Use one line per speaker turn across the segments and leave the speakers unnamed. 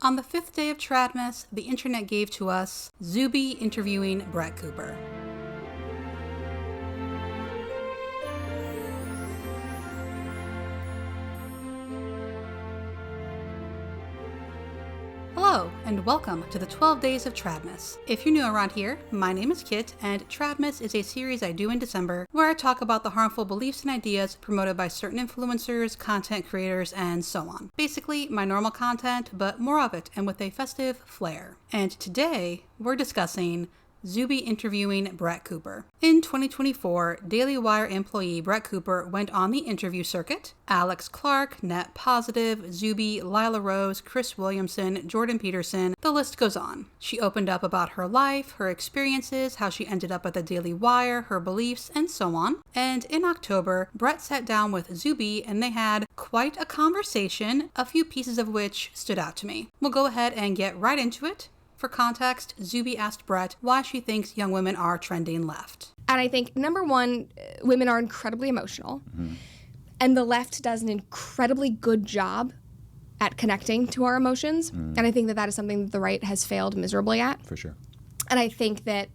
On the 5th day of Tradmas, the internet gave to us Zuby interviewing Brett Cooper. Hello, and welcome to the 12 Days of Tradmas. If you're new around here, my name is Kit, and Tradmas is a series I do in December where I talk about the harmful beliefs and ideas promoted by certain influencers, content creators, and so on. Basically, my normal content, but more of it, and with a festive flair. And today, we're discussing Zuby interviewing Brett Cooper. In 2024, Daily Wire employee Brett Cooper went on the interview circuit. Alex Clark, Net Positive, Zuby, Lila Rose, Chris Williamson, Jordan Peterson, the list goes on. She opened up about her life, her experiences, how she ended up at the Daily Wire, her beliefs, and so on. And in October, Brett sat down with Zuby and they had quite a conversation, a few pieces of which stood out to me. We'll go ahead and get right into it. For context, Zuby asked Brett why she thinks young women are trending left.
And I think, number one, women are incredibly emotional. Mm-hmm. And the left does an incredibly good job at connecting to our emotions. And I think that that is something that the right has failed miserably at.
For sure.
And I think that,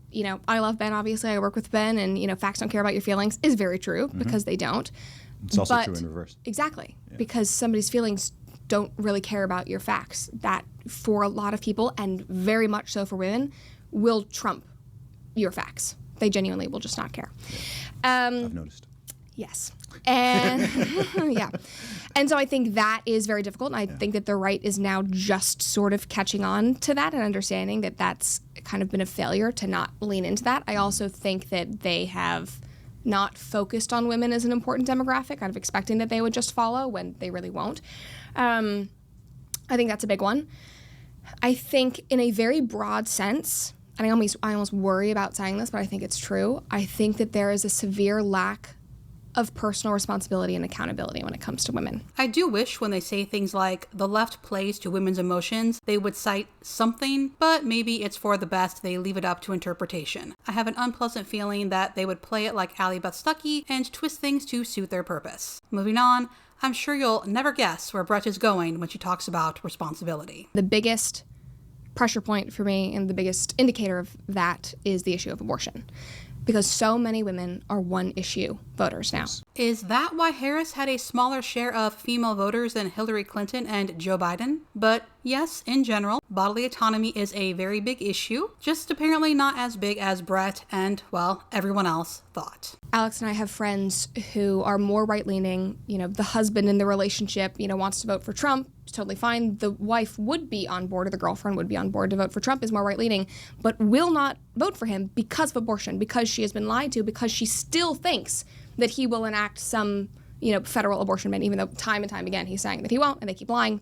I love Ben, obviously. I work with Ben, and, facts don't care about your feelings is very true because they don't.
It's also true in reverse.
Exactly. Yeah. Because somebody's feelings don't really care about your facts. That, for a lot of people, and very much so for women, will trump your facts. They genuinely will just not care.
Yeah. I've noticed.
Yes. And yeah. And so I think that is very difficult. And I think that the right is now just sort of catching on to that and understanding that that's kind of been a failure to not lean into that. I also think that they have not focused on women as an important demographic, kind of expecting that they would just follow when they really won't. I think that's a big one. I think in a very broad sense, and I almost worry about saying this, but I think it's true, I think that there is a severe lack of personal responsibility and accountability when it comes to women.
I do wish when they say things like the left plays to women's emotions, they would cite something, but maybe it's for the best they leave it up to interpretation. I have an unpleasant feeling that they would play it like Allie Beth Stuckey and twist things to suit their purpose. Moving on, I'm sure you'll never guess where Brett is going when she talks about responsibility.
The biggest pressure point for me and the biggest indicator of that is the issue of abortion. Because so many women are one-issue voters now.
Is that why Harris had a smaller share of female voters than Hillary Clinton and Joe Biden? But yes, in general, bodily autonomy is a very big issue, just apparently not as big as Brett and, well, everyone else thought.
Alex and I have friends who are more right-leaning. The husband in the relationship, wants to vote for Trump. It's totally fine. The wife would be on board, or the girlfriend would be on board to vote for Trump, is more right-leaning, but will not vote for him because of abortion, because she has been lied to, because she still thinks that he will enact some, federal abortion ban, even though time and time again he's saying that he won't, and they keep lying.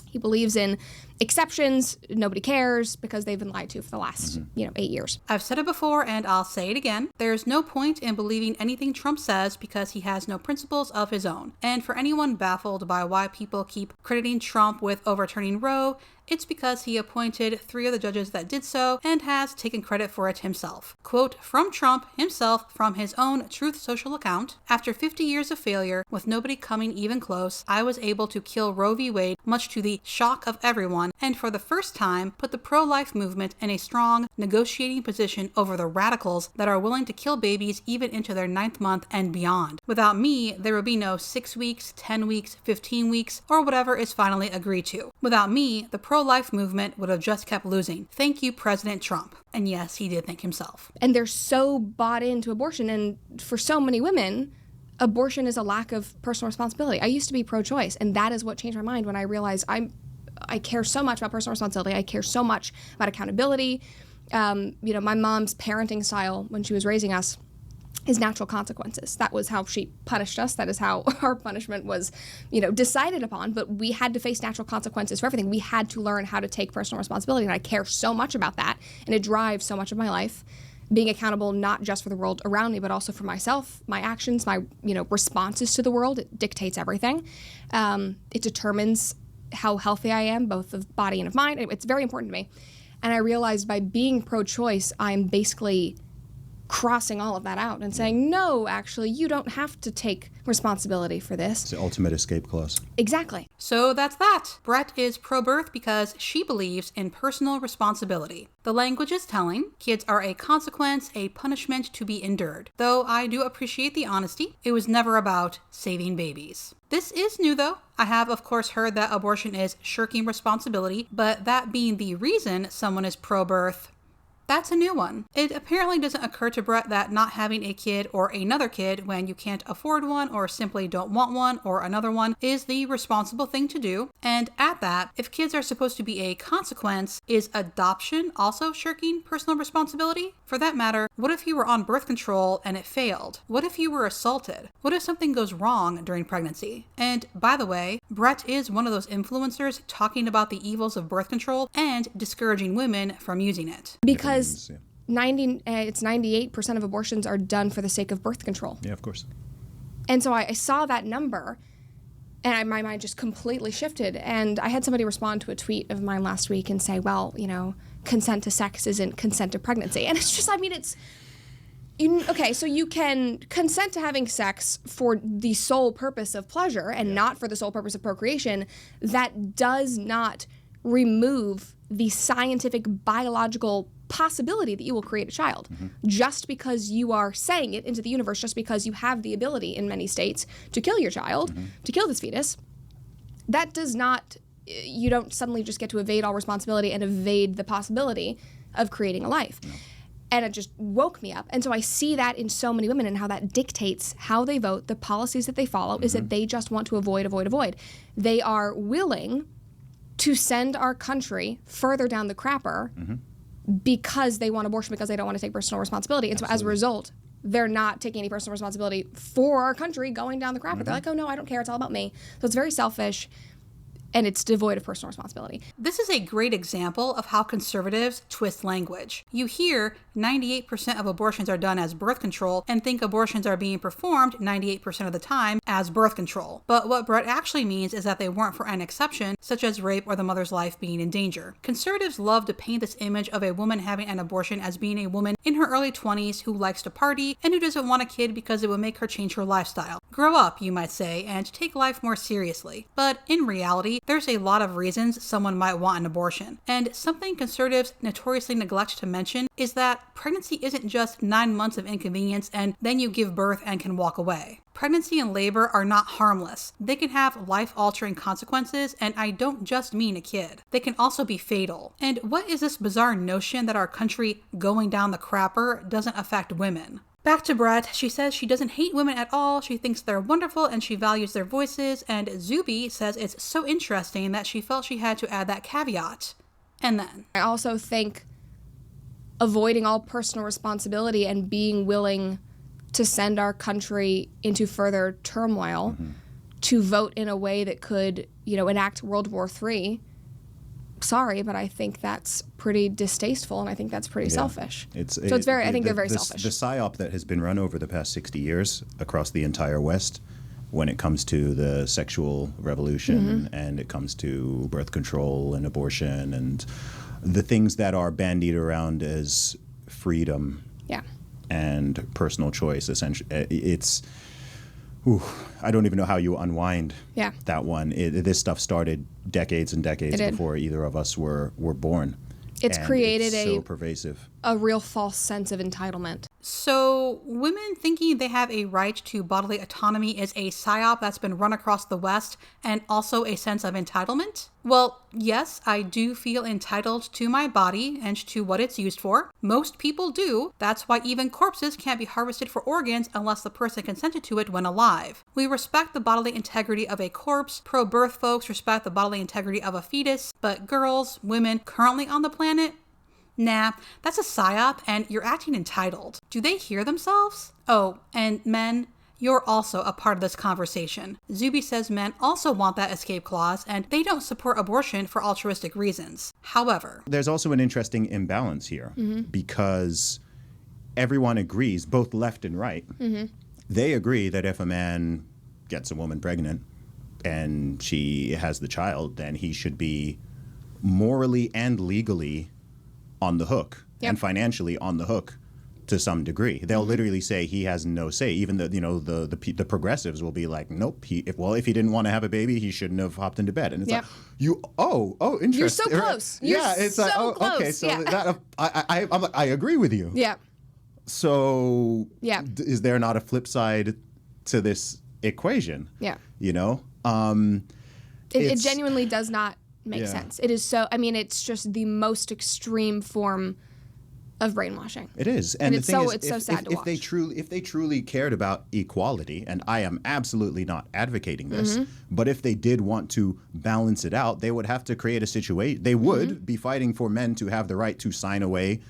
He believes in exceptions. Nobody cares because they've been lied to for the last, 8 years.
I've said it before and I'll say it again. There's no point in believing anything Trump says because he has no principles of his own. And for anyone baffled by why people keep crediting Trump with overturning Roe, it's because he appointed 3 of the judges that did so and has taken credit for it himself. Quote from Trump himself from his own Truth Social account, "After 50 years of failure, with nobody coming even close, I was able to kill Roe v. Wade, much to the shock of everyone, and for the first time put the pro-life movement in a strong negotiating position over the radicals that are willing to kill babies even into their 9th month and beyond. Without me, there would be no 6 weeks, 10 weeks, 15 weeks, or whatever is finally agreed to. Without me, the pro-life movement would have just kept losing. Thank you, President Trump." And yes, he did thank himself.
And they're so bought into abortion, and for so many women, abortion is a lack of personal responsibility. I used to be pro-choice, and that is what changed my mind when I realized I care so much about personal responsibility. I care so much about accountability. My mom's parenting style when she was raising us is natural consequences. That was how she punished us. That is how our punishment was, decided upon. But we had to face natural consequences for everything. We had to learn how to take personal responsibility. And I care so much about that. And it drives so much of my life. Being accountable not just for the world around me, but also for myself, my actions, my, responses to the world. It dictates everything. It determines how healthy I am, both of body and of mind. It's very important to me. And I realized by being pro-choice, I'm basically crossing all of that out and saying, no, actually, you don't have to take responsibility for this.
It's the ultimate escape clause.
Exactly.
So that's that. Brett is pro-birth because she believes in personal responsibility. The language is telling. Kids are a consequence, a punishment to be endured. Though I do appreciate the honesty, it was never about saving babies. This is new though. I have of course heard that abortion is shirking responsibility, but that being the reason someone is pro-birth, that's a new one. It apparently doesn't occur to Brett that not having a kid or another kid when you can't afford one or simply don't want one or another one is the responsible thing to do. And at that, if kids are supposed to be a consequence, is adoption also shirking personal responsibility? For that matter, what if you were on birth control and it failed? What if you were assaulted? What if something goes wrong during pregnancy? And by the way, Brett is one of those influencers talking about the evils of birth control and discouraging women from using it.
Because 98% of abortions are done for the sake of birth control.
Yeah, of course.
And so I saw that number, and my mind just completely shifted. And I had somebody respond to a tweet of mine last week and say, well, consent to sex isn't consent to pregnancy. And it's just, okay, so you can consent to having sex for the sole purpose of pleasure and not for the sole purpose of procreation. That does not remove the scientific, biological possibility that you will create a child. Just because you are saying it into the universe, just because you have the ability in many states to kill your child, to kill this fetus, that does not, you don't suddenly just get to evade all responsibility and evade the possibility of creating a life. And it just woke me up. And so I see that in so many women and how that dictates how they vote, the policies that they follow, is that they just want to avoid. They are willing to send our country further down the crapper because they want abortion, because they don't want to take personal responsibility. And so as a result, they're not taking any personal responsibility for our country going down the crapper. They're like, oh no, I don't care, it's all about me. So it's very selfish, and it's devoid of personal responsibility.
This is a great example of how conservatives twist language. You hear 98% of abortions are done as birth control and think abortions are being performed 98% of the time as birth control. But what Brett actually means is that they weren't for an exception, such as rape or the mother's life being in danger. Conservatives love to paint this image of a woman having an abortion as being a woman in her early 20s who likes to party and who doesn't want a kid because it would make her change her lifestyle. Grow up, you might say, and take life more seriously. But in reality, there's a lot of reasons someone might want an abortion. And something conservatives notoriously neglect to mention is that pregnancy isn't just 9 months of inconvenience and then you give birth and can walk away. Pregnancy and labor are not harmless. They can have life-altering consequences, and I don't just mean a kid. They can also be fatal. And what is this bizarre notion that our country going down the crapper doesn't affect women? Back to Brett, she says she doesn't hate women at all, she thinks they're wonderful and she values their voices, and Zuby says it's so interesting that she felt she had to add that caveat. And then
I also think avoiding all personal responsibility and being willing to send our country into further turmoil to vote in a way that could, enact World War III. Sorry, but I think that's pretty distasteful, and I think that's pretty selfish. I think they're very selfish.
The psyop that has been run over the past 60 years across the entire West when it comes to the sexual revolution and it comes to birth control and abortion and the things that are bandied around as freedom and personal choice, essentially. I don't even know how you unwind that one. This stuff started decades and decades before either of us were born.
It's created
so pervasive.
A real false sense of entitlement.
So women thinking they have a right to bodily autonomy is a psyop that's been run across the West, and also a sense of entitlement? Well, yes, I do feel entitled to my body and to what it's used for. Most people do. That's why even corpses can't be harvested for organs unless the person consented to it when alive. We respect the bodily integrity of a corpse. Pro-birth folks respect the bodily integrity of a fetus. But girls, women currently on the planet, nah, that's a psyop and you're acting entitled. Do they hear themselves? Oh, and men, you're also a part of this conversation. Zuby says men also want that escape clause and they don't support abortion for altruistic reasons. However,
there's also an interesting imbalance here because everyone agrees, both left and right, they agree that if a man gets a woman pregnant and she has the child, then he should be morally and legally on the hook and financially on the hook to some degree. They'll literally say he has no say. Even the progressives will be like, nope. If he didn't want to have a baby, he shouldn't have hopped into bed. And it's like, interesting.
You're so close.
It's like,
close.
Okay. So
Yeah.
I'm like, I agree with you.
Yeah.
So
Yeah.
Is there not a flip side to this equation?
Yeah.
It
genuinely does not make sense. It is so, it's just the most extreme form of brainwashing.
It is. And the thing is,
it's so sad to watch.
If they truly cared about equality, and I am absolutely not advocating this, but if they did want to balance it out, they would have to create a situation. They would be fighting for men to have the right to sign away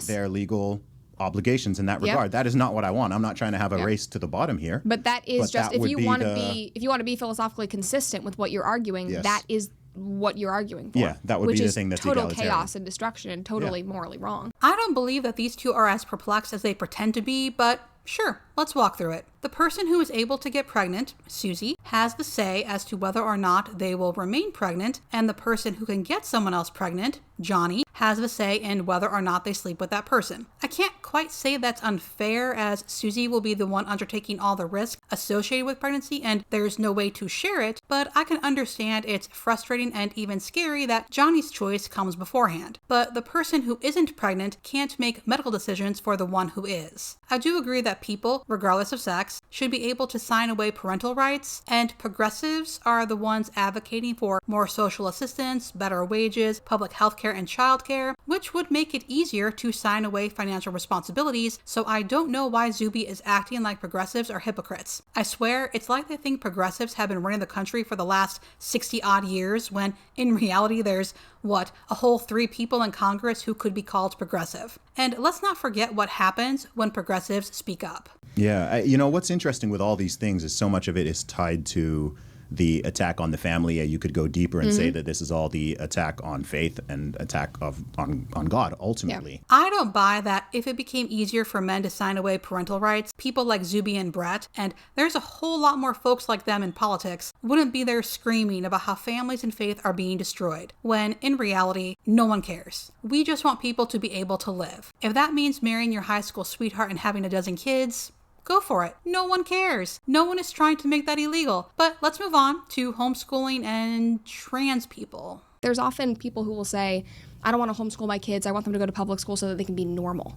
their legal obligations in that regard. That is not what I want. I'm not trying to have a race to the bottom here.
But that is if you want to be philosophically consistent with what you're arguing, that is what you're arguing for.
Yeah, that would be the thing that's
total
egalitarian.
chaos and destruction and totally morally wrong.
I don't believe that these two are as perplexed as they pretend to be, but sure, let's walk through it. The person who is able to get pregnant, Susie, has the say as to whether or not they will remain pregnant, and the person who can get someone else pregnant, Johnny, has the say in whether or not they sleep with that person. I can't quite say that's unfair, as Susie will be the one undertaking all the risk associated with pregnancy, and there's no way to share it, but I can understand it's frustrating and even scary that Johnny's choice comes beforehand. But the person who isn't pregnant can't make medical decisions for the one who is. I do agree that people, regardless of sex, should be able to sign away parental rights, and progressives are the ones advocating for more social assistance, better wages, public health care, and childcare, which would make it easier to sign away financial responsibilities, so I don't know why Zuby is acting like progressives are hypocrites. I swear, it's like they think progressives have been running the country for the last 60-odd years, when in reality there's, a whole 3 people in Congress who could be called progressive. And let's not forget what happens when progressives speak up.
Yeah, what's interesting with all these things is so much of it is tied to the attack on the family. You could go deeper and say that this is all the attack on faith and attack on God, ultimately.
Yeah. I don't buy that if it became easier for men to sign away parental rights, people like Zuby and Brett, and there's a whole lot more folks like them in politics, wouldn't be there screaming about how families and faith are being destroyed, when in reality, no one cares. We just want people to be able to live. If that means marrying your high school sweetheart and having a dozen kids, go for it. No one cares. No one is trying to make that illegal. But let's move on to homeschooling and trans people.
There's often people who will say, I don't want to homeschool my kids. I want them to go to public school so that they can be normal.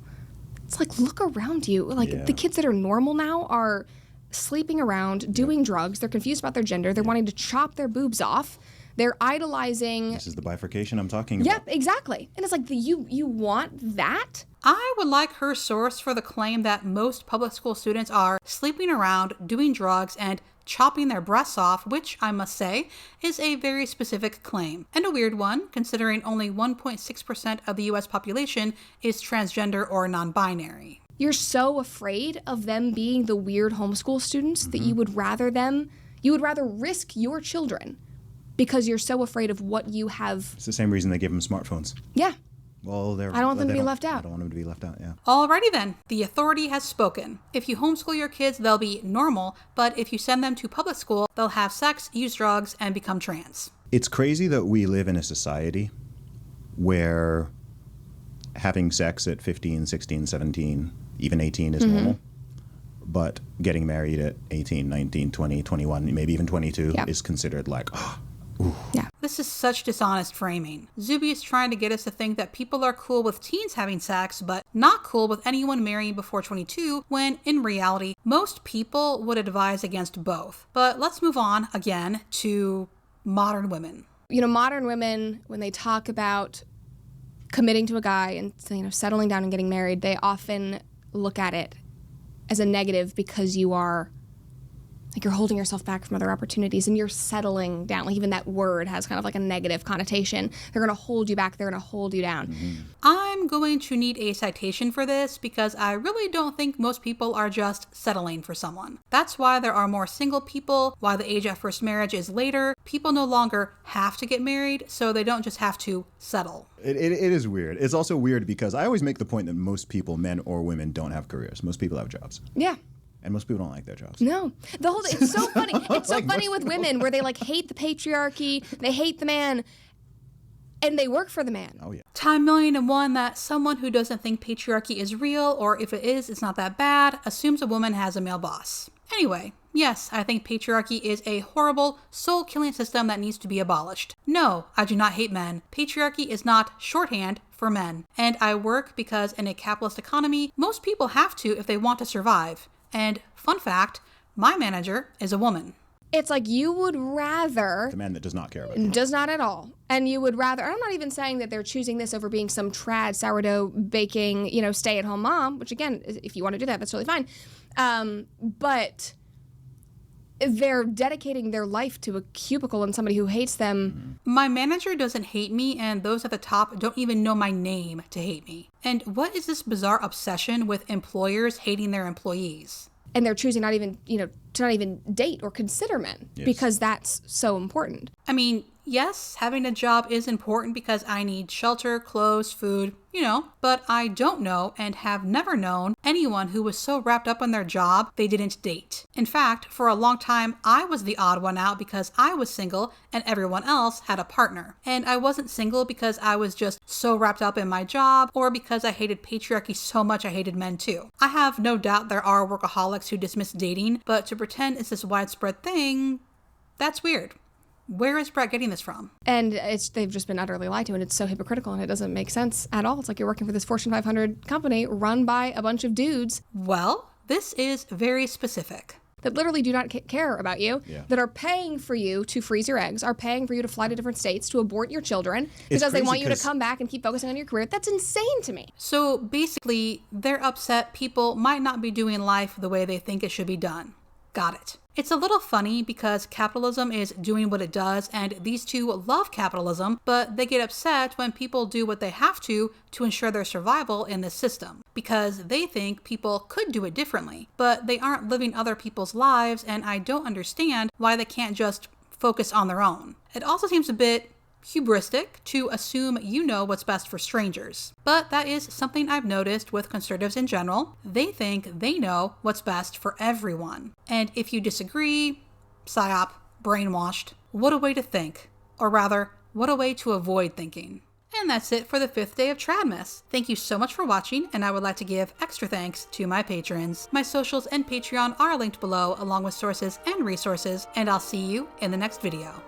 It's like, look around you. The kids that are normal now are sleeping around, doing drugs. They're confused about their gender. They're wanting to chop their boobs off. They're idolizing.
This is the bifurcation I'm talking about.
Yep, exactly. And it's like, you want that?
I would like her source for the claim that most public school students are sleeping around, doing drugs, and chopping their breasts off, which I must say is a very specific claim. And a weird one, considering only 1.6% of the US population is transgender or non-binary.
You're so afraid of them being the weird homeschool students that you would rather risk your children because you're so afraid of what you have.
It's the same reason they give them smartphones.
Yeah.
Well,
I don't want them to be left out.
I don't want them to be left out, yeah.
Alrighty then, the authority has spoken. If you homeschool your kids, they'll be normal, but if you send them to public school, they'll have sex, use drugs, and become trans.
It's crazy that we live in a society where having sex at 15, 16, 17, even 18 is normal, but getting married at 18, 19, 20, 21, maybe even 22 is considered like, ooh.
Yeah.
This is such dishonest framing. Zuby is trying to get us to think that people are cool with teens having sex, but not cool with anyone marrying before 22, when in reality, most people would advise against both. But let's move on again to modern women.
Modern women, when they talk about committing to a guy and settling down and getting married, they often look at it as a negative because you're holding yourself back from other opportunities and you're settling down. Like even that word has kind of like a negative connotation. They're going to hold you back. They're going to hold you down.
I'm going to need a citation for this because I really don't think most people are just settling for someone. That's why there are more single people, why the age at first marriage is later. People no longer have to get married, so they don't just have to settle.
It is weird. It's also weird because I always make the point that most people, men or women, don't have careers. Most people have jobs.
Yeah.
And most people don't like their jobs.
No. It's so funny. It's so funny with women where they hate the patriarchy, they hate the man. And they work for the man.
Oh, yeah.
Time million and one that someone who doesn't think patriarchy is real, or if it is, it's not that bad, assumes a woman has a male boss. Anyway, yes, I think patriarchy is a horrible, soul-killing system that needs to be abolished. No, I do not hate men. Patriarchy is not shorthand for men. And I work because in a capitalist economy, most people have to if they want to survive. And fun fact, my manager is a woman.
It's like you would rather...
The man that does not care about you.
Does not at all. And you would rather... I'm not even saying that they're choosing this over being some trad sourdough baking, stay-at-home mom, which again, if you want to do that, that's totally fine. But they're dedicating their life to a cubicle and somebody who hates them.
My manager doesn't hate me, and those at the top don't even know my name to hate me. And what is this bizarre obsession with employers hating their employees?
And they're choosing not even, to not even date or consider men because that's so important.
I mean, yes, having a job is important because I need shelter, clothes, food, but I don't know and have never known anyone who was so wrapped up in their job they didn't date. In fact, for a long time, I was the odd one out because I was single and everyone else had a partner. And I wasn't single because I was just so wrapped up in my job or because I hated patriarchy so much I hated men too. I have no doubt there are workaholics who dismiss dating, but to pretend it's this widespread thing, that's weird. Where is Brett getting this from?
And they've just been utterly lied to, and it's so hypocritical, and it doesn't make sense at all. It's like you're working for this Fortune 500 company run by a bunch of dudes.
Well, this is very specific.
That literally do not care about you, that are paying for you to freeze your eggs, are paying for you to fly to different states, to abort your children, because they want you to come back and keep focusing on your career. That's insane to me.
So basically, they're upset people might not be doing life the way they think it should be done. Got it. It's a little funny because capitalism is doing what it does, and these two love capitalism, but they get upset when people do what they have to ensure their survival in this system, because they think people could do it differently, but they aren't living other people's lives, and I don't understand why they can't just focus on their own. It also seems a bit hubristic to assume you know what's best for strangers. But that is something I've noticed with conservatives in general. They think they know what's best for everyone. And if you disagree, psyop, brainwashed. What a way to think. Or rather, what a way to avoid thinking. And that's it for the 5th day of Tradmas. Thank you so much for watching, and I would like to give extra thanks to my patrons. My socials and Patreon are linked below, along with sources and resources, and I'll see you in the next video.